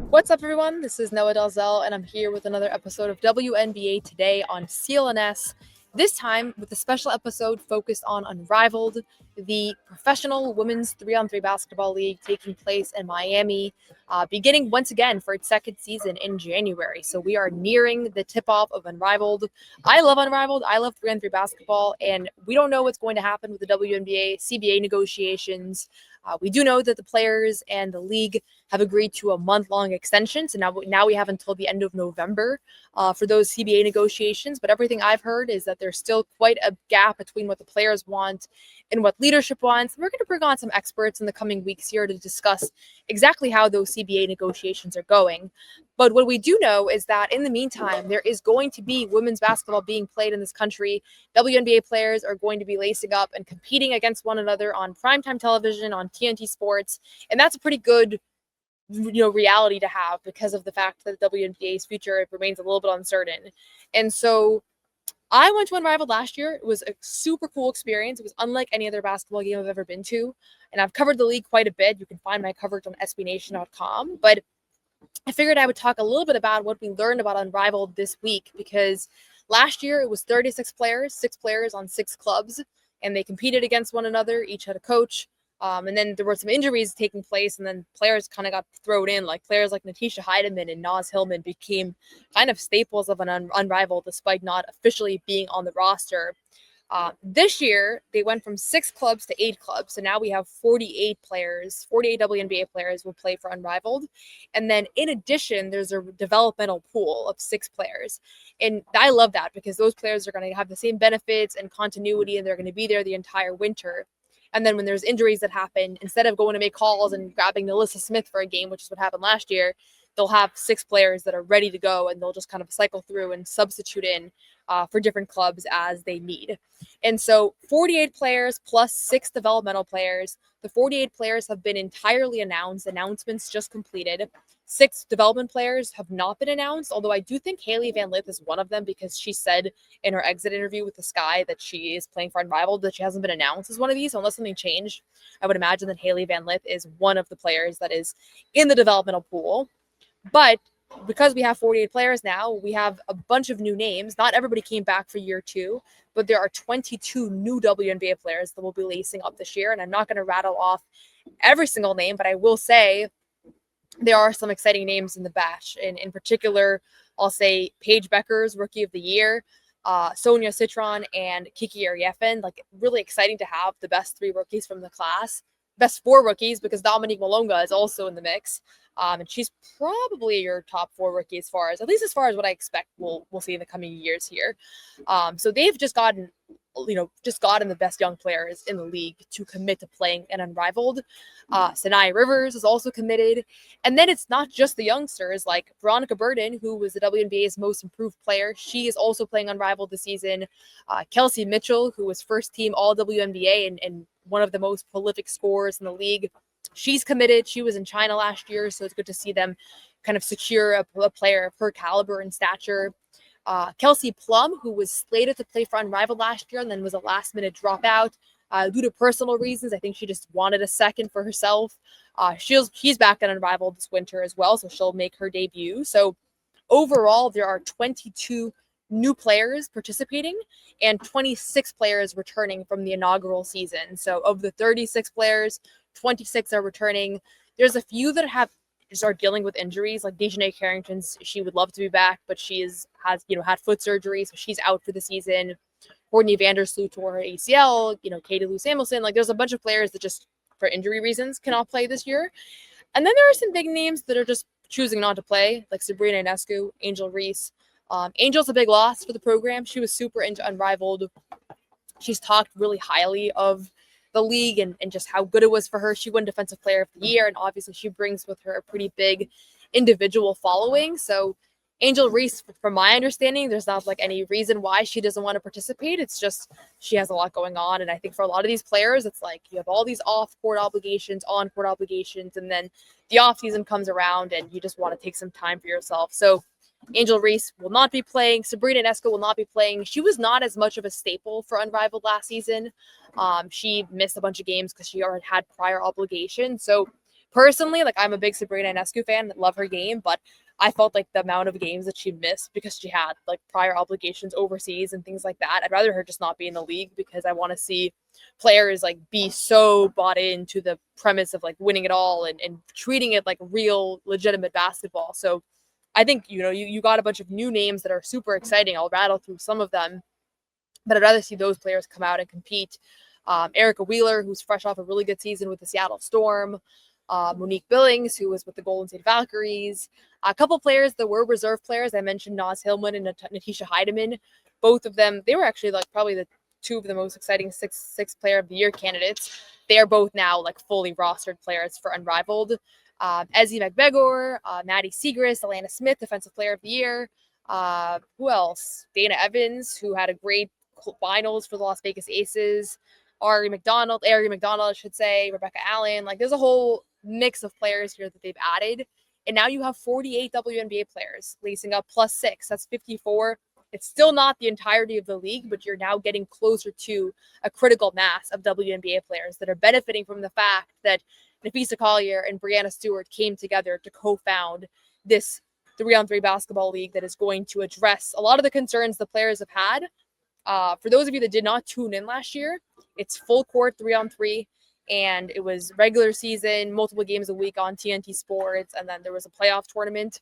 What's up, everyone? This is Noa Dalzell, and I'm here with another episode of WNBA Today on CLNS. This time with a special episode focused on Unrivaled, the professional women's 3-on-3 basketball league taking place in Miami, beginning once again for its second season in January. So we are nearing the tip-off of Unrivaled. I love Unrivaled. I love 3-on-3 basketball, and we don't know what's going to happen with the WNBA, CBA negotiations. We do know that the players and the league have agreed to a month-long extension. So now we have until the end of November for those CBA negotiations. But everything I've heard is that there's still quite a gap between what the players want and what leadership wants. We're going to bring on some experts in the coming weeks here to discuss exactly how those CBA negotiations are going. But what we do know is that in the meantime, there is going to be women's basketball being played in this country. WNBA players are going to be lacing up and competing against one another on primetime television, on TNT Sports. And that's a pretty good reality to have because of the fact that the WNBA's future remains a little bit uncertain. And so I went to Unrivaled last year. It was a super cool experience. It was unlike any other basketball game I've ever been to. And I've covered the league quite a bit. You can find my coverage on sbnation.com. But I figured I would talk a little bit about what we learned about Unrivaled this week, because last year it was 36 players, 6 players on 6 clubs, and they competed against one another. Each had a coach. And then there were some injuries taking place, and then players kind of got thrown in. Like players like Natisha Heidemann and Naz Hillman became kind of staples of an Unrivaled, despite not officially being on the roster. This year, they went from 6 clubs to 8 clubs. So now we have 48 players, 48 WNBA players will play for Unrivaled. And then in addition, there's a developmental pool of 6 players. And I love that because those players are going to have the same benefits and continuity, and they're going to be there the entire winter. And then when there's injuries that happen, instead of going to make calls and grabbing Melissa Smith for a game, which is what happened last year, they'll have 6 players that are ready to go, and they'll just kind of cycle through and substitute in for different clubs as they need. And so 48 players plus 6 developmental players. The 48 players have been entirely announced. Announcements just completed. 6 development players have not been announced, although I do think Hailey Van Lith is one of them because she said in her exit interview with the Sky that she is playing for Unrivaled, that she hasn't been announced as one of these. So unless something changed, I would imagine that Hailey Van Lith is one of the players that is in the developmental pool. But because we have 48 players now, we have a bunch of new names. Not everybody came back for year 2, but there are 22 new WNBA players that will be lacing up this year. And I'm not going to rattle off every single name, but I will say there are some exciting names in the batch. And in particular, I'll say Paige Becker's Rookie of the Year, Sonia Citron, and Kiki Ariefen. Like, really exciting to have the best 3 rookies from the class. Best 4 rookies, because Dominique Malonga is also in the mix. And she's probably your top 4 rookie as far as what I expect we'll see in the coming years here. So they've just gotten the best young players in the league to commit to playing an Unrivaled. Sanaya Rivers is also committed. And then it's not just the youngsters, like Veronica Burden, who was the WNBA's most improved player. She is also playing Unrivaled this season. Kelsey Mitchell, who was first team all WNBA and one of the most prolific scorers in the league. She's committed. She was in China last year, so it's good to see them kind of secure a player of her caliber and stature. Kelsey Plum, who was slated to play for Unrivaled last year and then was a last-minute dropout due to personal reasons. I think she just wanted a second for herself. She's back at Unrivaled this winter as well, so she'll make her debut. So overall, there are 22 new players participating and 26 players returning from the inaugural season. So of the 36 players, 26 are returning. There's a few that are dealing with injuries, like Dejanay Carrington. She would love to be back, but she has had foot surgery, so she's out for the season. Courtney Vandersloot tore her ACL. Katie Lou Samuelson. Like, there's a bunch of players that just for injury reasons cannot play this year. And then there are some big names that are just choosing not to play, like Sabrina Ionescu, Angel Reese. Angel's a big loss for the program. She was super into Unrivaled. She's talked really highly of the league and just how good it was for her. She won Defensive Player of the Year, and obviously she brings with her a pretty big individual following. So Angel Reese, from my understanding, there's not like any reason why she doesn't want to participate. It's just she has a lot going on. And I think for a lot of these players, it's like you have all these off-court obligations, on-court obligations, and then the off-season comes around and you just want to take some time for yourself. So Angel Reese will not be playing. Sabrina Ionescu will not be playing. She was not as much of a staple for Unrivaled last season. She missed a bunch of games because she already had prior obligations. So Personally, like, I'm a big Sabrina Ionescu fan, love her game, but I felt like the amount of games that she missed because she had like prior obligations overseas and things like that. I'd rather her just not be in the league because I want to see players like be so bought into the premise of like winning it all and treating it like real legitimate basketball. So I think, you got a bunch of new names that are super exciting. I'll rattle through some of them, but I'd rather see those players come out and compete. Erica Wheeler, who's fresh off a really good season with the Seattle Storm. Monique Billings, who was with the Golden State Valkyries. A couple players that were reserve players. I mentioned Naz Hillman and Natisha Heidemann. Both of them, they were actually like probably the two of the most exciting six player of the year candidates. They are both now like fully rostered players for Unrivaled. Ezzie McBegor, Maddie Segrist, Alana Smith, Defensive Player of the Year. Who else? Dana Evans, who had a great finals for the Las Vegas Aces. Ari McDonald, I should say, Rebecca Allen. Like, there's a whole mix of players here that they've added. And now you have 48 WNBA players lacing up +6. That's 54. It's still not the entirety of the league, but you're now getting closer to a critical mass of WNBA players that are benefiting from the fact that Nafisa Collier and Brianna Stewart came together to co-found this 3-on-3 basketball league that is going to address a lot of the concerns the players have had. For those of you that did not tune in last year, it's full court 3-on-3, and it was regular season, multiple games a week on TNT Sports, and then there was a playoff tournament.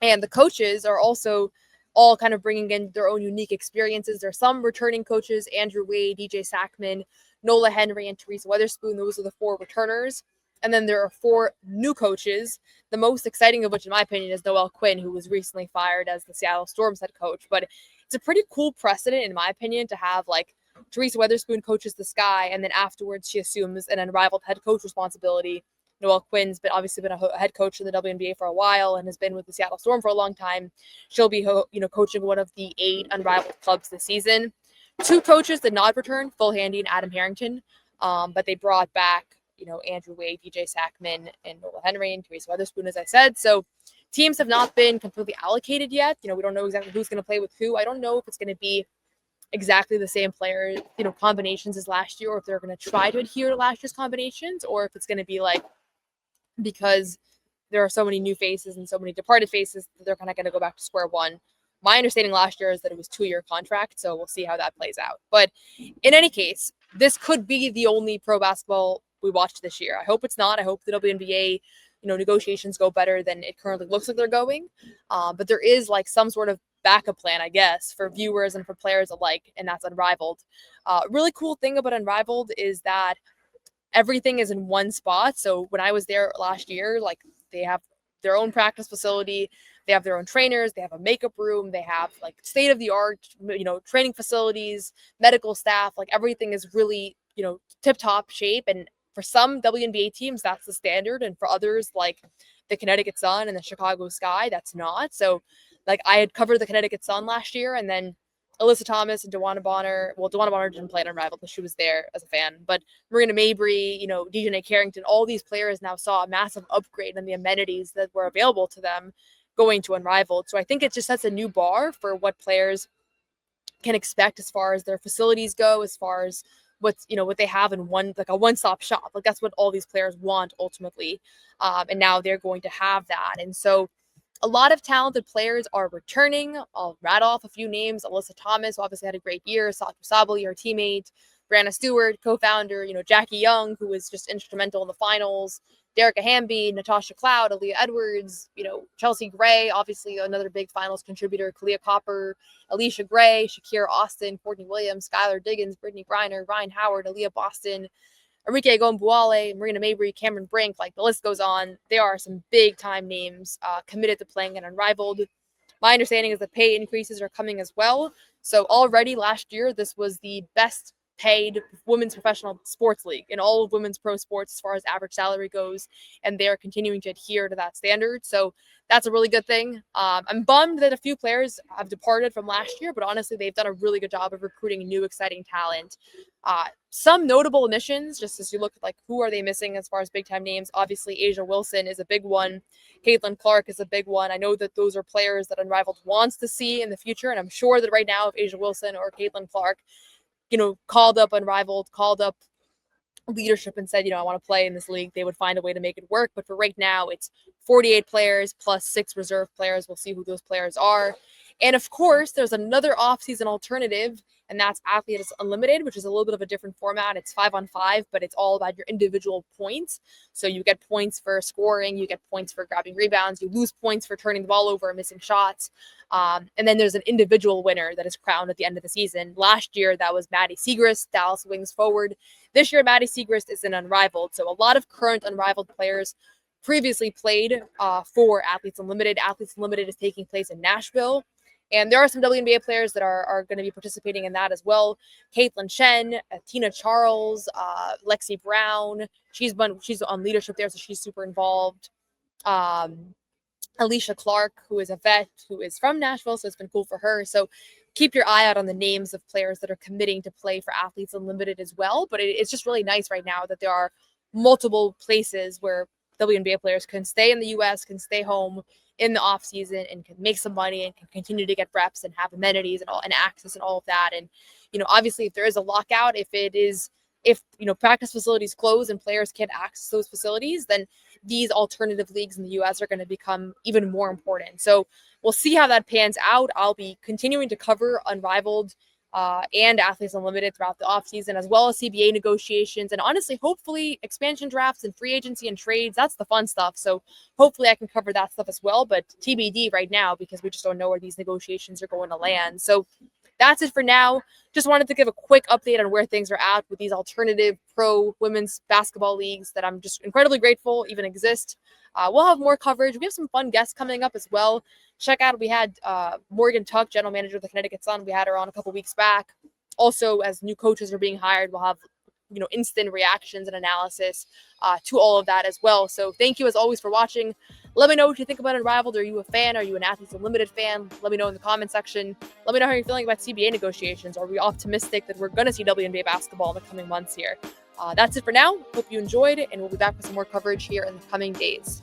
And the coaches are also all kind of bringing in their own unique experiences. There are some returning coaches: Andrew Wade, DJ Sackman, Nola Henry, and Teresa Weatherspoon. Those are the 4 returners. And then there are 4 new coaches, the most exciting of which, in my opinion, is Noelle Quinn, who was recently fired as the Seattle Storm's head coach. But it's a pretty cool precedent, in my opinion, to have like Teresa Weatherspoon coaches the Sky, and then afterwards she assumes an unrivaled head coach responsibility. Noelle Quinn's obviously been a head coach in the WNBA for a while and has been with the Seattle Storm for a long time. She'll be, coaching one of the 8 unrivaled clubs this season. 2 coaches did not return, Phil Handy and Adam Harrington, but they brought back, Andrew Wade, DJ Sackman, and Nola Henry, and Teresa Weatherspoon, as I said. So teams have not been completely allocated yet. We don't know exactly who's going to play with who. I don't know if it's going to be exactly the same player, combinations as last year, or if they're going to try to adhere to last year's combinations, or if it's going to be like, because there are so many new faces and so many departed faces, they're kind of going to go back to square one. My understanding last year is that it was 2-year contract, so we'll see how that plays out. But in any case, this could be the only pro basketball we watched this year. I hope it's not. I hope the WNBA, negotiations go better than it currently looks like they're going. But there is like some sort of backup plan, I guess, for viewers and for players alike, and that's Unrivaled. Really cool thing about Unrivaled is that everything is in one spot. So when I was there last year, like, they have their own practice facility, they have their own trainers, they have a makeup room, they have like state of the art, training facilities, medical staff, like everything is really, tip top shape. And for some WNBA teams, that's the standard. And for others, like the Connecticut Sun and the Chicago Sky, that's not. So like, I had covered the Connecticut Sun last year, and then Alyssa Thomas and DeWanna Bonner. Well, DeWanna Bonner didn't play at Unrivaled because she was there as a fan. But Marina Mabry, Dejanay Carrington, all these players now saw a massive upgrade in the amenities that were available to them going to Unrivaled. So I think it just sets a new bar for what players can expect as far as their facilities go, as far as what they have in a one-stop shop. Like, that's what all these players want ultimately. And now they're going to have that. And so a lot of talented players are returning. I'll rattle off a few names. Alyssa Thomas, who obviously had a great year. Satu Sabali, her teammate. Brianna Stewart, co-founder. Jackie Young, who was just instrumental in the finals. Derica Hamby, Natasha Cloud, Aaliyah Edwards, Chelsea Gray, obviously another big finals contributor. Kalia Copper, Alicia Gray, Shakira Austin, Courtney Williams, Skylar Diggins, Brittany Griner, Ryan Howard, Aaliyah Boston, Enrique Gombuale, Marina Mabry, Cameron Brink, like the list goes on. There are some big time names committed to playing in Unrivaled. My understanding is that pay increases are coming as well. So already last year, this was the best paid women's professional sports league in all of women's pro sports as far as average salary goes, and they're continuing to adhere to that standard. So that's a really good thing. I'm bummed that a few players have departed from last year, but honestly, they've done a really good job of recruiting new, exciting talent. Some notable omissions, just as you look at like who are they missing as far as big time names. Obviously, Asia Wilson is a big one. Caitlin Clark is a big one. I know that those are players that Unrivaled wants to see in the future, and I'm sure that right now, if Asia Wilson or Caitlin Clark, called up Unrivaled, called up leadership and said, I want to play in this league, they would find a way to make it work. But for right now, it's 48 players plus 6 reserve players. We'll see who those players are. And of course, there's another offseason alternative, and that's Athletes Unlimited, which is a little bit of a different format. It's 5-on-5, but it's all about your individual points. So you get points for scoring, you get points for grabbing rebounds, you lose points for turning the ball over and missing shots. And then there's an individual winner that is crowned at the end of the season. Last year, that was Maddie Siegrist, Dallas Wings forward. This year, Maddie Siegrist is an Unrivaled. So a lot of current Unrivaled players previously played for Athletes Unlimited. Athletes Unlimited is taking place in Nashville. And there are some WNBA players that are going to be participating in that as well. Caitlin Shen, Tina Charles, Lexi Brown. She's on leadership there, so she's super involved. Alicia Clark, who is a vet, who is from Nashville, so it's been cool for her. So keep your eye out on the names of players that are committing to play for Athletes Unlimited as well. But it's just really nice right now that there are multiple places where WNBA players can stay in the U.S., can stay home in the off season and can make some money and can continue to get reps and have amenities and access and all of that. And, obviously if there is a lockout, if practice facilities close and players can't access those facilities, then these alternative leagues in the U.S. are going to become even more important. So we'll see how that pans out. I'll be continuing to cover Unrivaled and Athletes Unlimited throughout the offseason, as well as CBA negotiations. And honestly, hopefully expansion drafts and free agency and trades, that's the fun stuff. So hopefully I can cover that stuff as well, but TBD right now, because we just don't know where these negotiations are going to land. So that's it for now. Just wanted to give a quick update on where things are at with these alternative pro women's basketball leagues that I'm just incredibly grateful even exist. We'll have more coverage. We have some fun guests coming up as well. Check out, we had Morgan Tuck, general manager of the Connecticut Sun. We had her on a couple weeks back. Also, as new coaches are being hired, we'll have instant reactions and analysis to all of that as well. So thank you as always for watching. Let me know what you think about Unrivaled. Are you a fan? Are you an Athletes Unlimited fan? Let me know in the comment section. Let me know how you're feeling about CBA negotiations. Are we optimistic that we're going to see WNBA basketball in the coming months here? That's it for now. Hope you enjoyed it, and we'll be back with some more coverage here in the coming days.